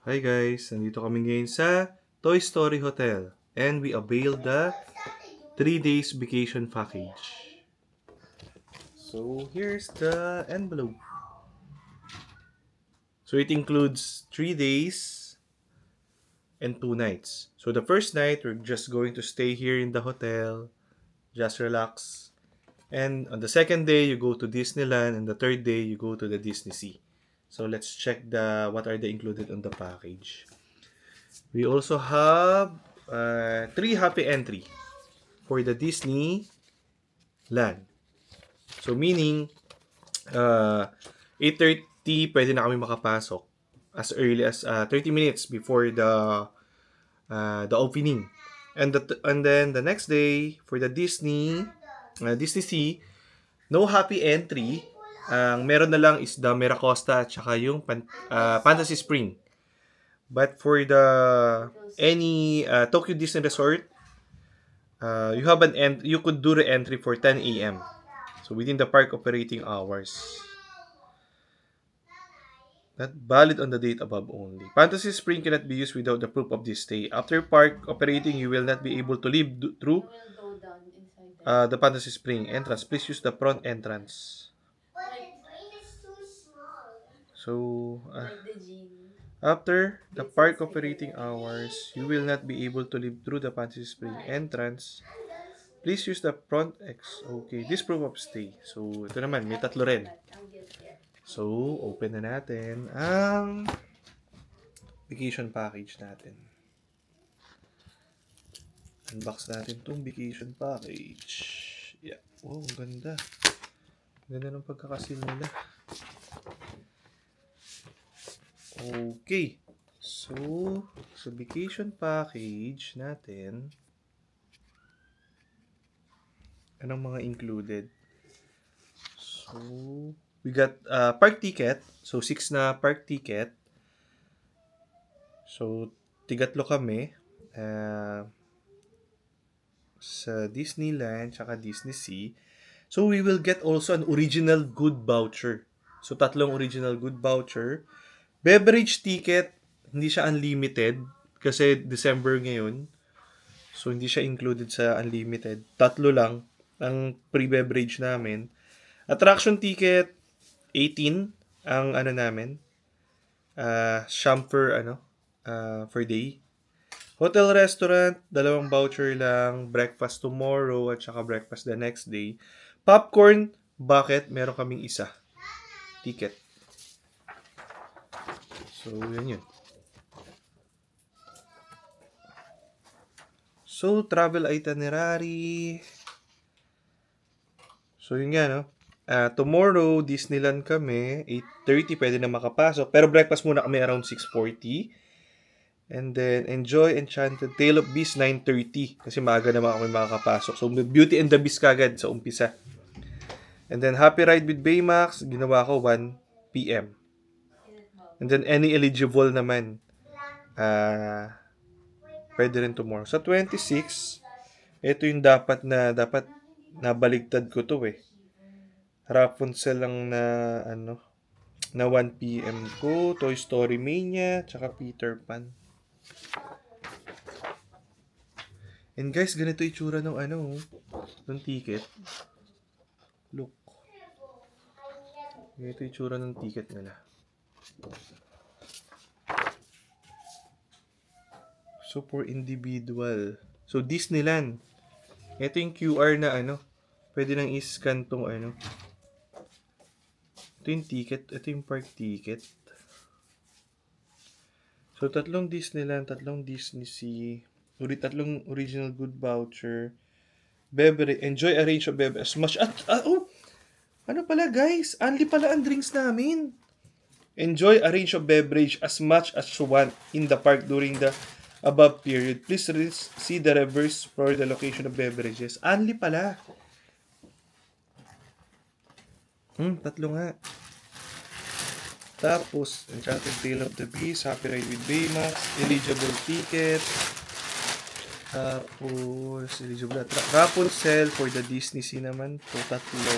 Hi guys, nandito kami ngayon sa Toy Story Hotel and we availed the 3 days vacation package. So here's the envelope. So it includes 3 days and 2 nights. So the first night we're just going to stay here in the hotel, just relax. And on the second day you go to Disneyland and the third day you go to the Disney Sea. So let's check the what are the included on the package. We also have 3 happy entry for the Disney Land. So meaning, 8:30 pwede na kami makapasok as early as 30 minutes before the opening. And then the next day for the Disney Sea, no happy entry. Ang meron na lang is the Miracosta at saka yung Fantasy Spring. But for the any Tokyo Disney Resort, you could do the entry for 10 a.m. So within the park operating hours. Not valid on the date above only. Fantasy Spring cannot be used without the proof of this stay. After park operating, you will not be able to leave through Will go down inside there. the Fantasy Spring entrance. Please use the front entrance. So, Like the genie. after the park operating hours, you will not be able to leave through the Fantasy Spring entrance. Please use the front X. Okay, this proof of stay. So, ito naman, may tatlo rin. I'll get there. So, open na natin ang vacation package natin. Unbox natin tong vacation package. Yeah. Wow, ang ganda. Ganda ng pagkakasil nila. Okay. So, sa vacation package natin, anong mga included? So, we got park ticket. So, 6 na park ticket. So, tigatlo kami. Sa Disneyland tsaka Disney Sea. So, we will get also an original good voucher. So, tatlong original good voucher. Beverage ticket, hindi siya unlimited kasi December ngayon. So, hindi siya included sa unlimited. Tatlo lang ang pre-beverage namin. Attraction ticket, 18 ang ano namin. Chamfer, per day. Hotel restaurant, dalawang voucher lang. Breakfast tomorrow at saka breakfast the next day. Popcorn, bucket, meron kaming isa. Ticket. So, yun. So, travel itinerary. So, yun nga, no? Tomorrow, Disneyland kami. 8:30 pwede na makapasok. Pero breakfast muna kami around 6:40. And then, enjoy Enchanted Tale of Beast 9:30. Kasi maaga naman kami makakapasok. So, Beauty and the Beast kagad sa umpisa. And then, Happy Ride with Baymax, ginawa ko 1 p.m. And then, any eligible naman, pwede rin tomorrow. Sa 26, ito yung dapat nabaligtad ko to eh. Rapunzel lang na 1 p.m. ko, Toy Story Mania, tsaka Peter Pan. And guys, ganito itsura ng ng ticket. Look. Ganito itsura ng ticket nila. So, for individual. So, Disneyland. Ito yung QR na pwede nang i-scan tong Ito yung ticket. Ito yung park ticket. So, tatlong Disneyland, tatlong Disney Sea, tatlong original good voucher, beverage, enjoy a range of beverage as much ano pala guys, only pala ang drinks namin. Enjoy a range of beverage as much as you want in the park during the above period. Please see the reverse for the location of beverages. Only pala. Tatlo nga. Tapos, Enchanted Tale of the Beast, Happy Ride with Baymax, eligible ticket. Tapos, eligible Rapunzel for the Disney Sea naman. So, tatlo.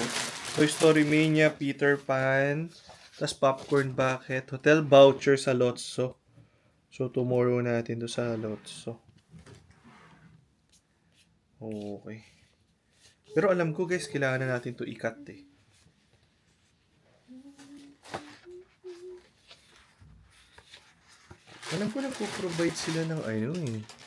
Toy Story Mania, Peter Pan. Tapos, popcorn bucket. Hotel voucher sa Lotso. So, tomorrow natin to sa Lotso. Okay. Pero alam ko guys, kailangan na natin to ikat eh. Alam ko na po-provide sila ng ano eh.